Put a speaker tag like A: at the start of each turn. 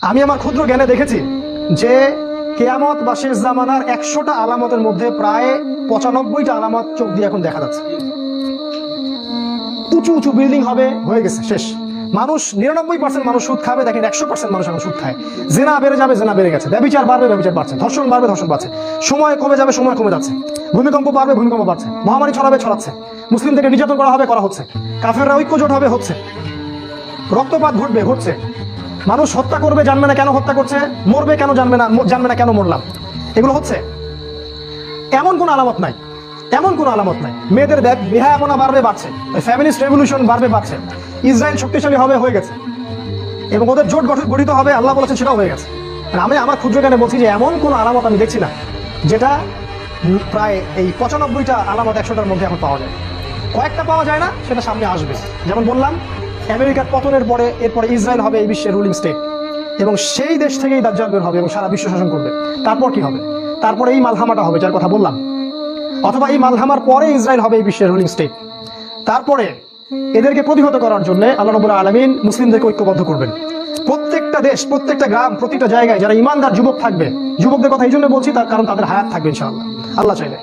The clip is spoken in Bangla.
A: আমি আমার ক্ষুদ্র জ্ঞানে দেখেছি যে কিয়ামত বা শেষ জামানার 100টা আলামতের মধ্যে প্রায় 95টা আলামত চোখ দিয়ে এখন দেখা যাচ্ছে। উঁচু উঁচু বিল্ডিং হবে, হয়ে গেছে, শেষ। মানুষ 99% মানুষ সুদ খাবে, দেখেন 100% মানুষ এখন সুদ খায়। জেনা বেড়ে যাবে, জেনা বেড়ে গেছে। ব্যভিচার বাড়বে, ব্যভিচার বাড়ছে। ধর্ষণ বাড়বে, ধর্ষণ বাড়ছে। সময় কমে যাবে, সময় কমে যাচ্ছে। ভূমিকম্প বাড়বে, ভূমিকম্প বাড়ছে। মহামারী ছড়াবে, ছড়াচ্ছে। মুসলিমদেরকে নির্যাতন করা হবে, করা হচ্ছে। কাফেররা ঐক্যজোট হবে, হচ্ছে। রক্তপাত ঘটবে, ঘটছে। মানুষ হত্যা করবে, জানবে না কেন হত্যা করছে। মরবে কেন, জানবে না কেন মরলাম। এগুলো হচ্ছে। এমন কোন আলামত নাই, এমন কোন আলামত নাই। মেয়েদের বেহায়াপনা বাড়বে, বাড়ছে। ফ্যামিলিস্ট রেভলিউশন বাড়বে, বাড়ছে। ইসরায়েল শক্তিশালী হবে, হয়ে গেছে। এবং ওদের জোট গঠিত হবে, আল্লাহ বলেছেন, সেটাও হয়ে গেছে। আমি আমার ক্ষুদ্র জ্ঞানে বলছি যে এমন কোন আলামত আমি দেখছি না যেটা প্রায় এই 95টা আলামত 100টার মধ্যে এখন পাওয়া যায়। কয়েকটা পাওয়া যায় না, সেটা সামনে আসবে। যেমন বললাম, আমেরিকার পতনের পরে এরপরে ইসরায়েল হবে এই বিশ্বের রুলিং স্টেট, এবং সেই দেশ থেকেই দাজ্জাল বের হবে এবং সারা বিশ্ব শাসন করবে। তারপর কি হবে? তারপরে এই মালহামাটা হবে, যার কথা বললাম। অথবা এই মালহামার পরে ইসরায়েল হবে এই বিশ্বের রুলিং স্টেট। তারপরে এদেরকে প্রতিহত করার জন্য আল্লাহ রাব্বুল আলামিন মুসলিমদেরকে ঐক্যবদ্ধ করবেন। প্রত্যেকটা দেশ, প্রত্যেকটা গ্রাম, প্রত্যেকটা জায়গায় যারা ইমানদার যুবক থাকবে, যুবকদের কথা এই জন্য বলছি তার কারণ তাদের হায়াত থাকবে ইনশাআল্লাহ, আল্লাহ চাইলে।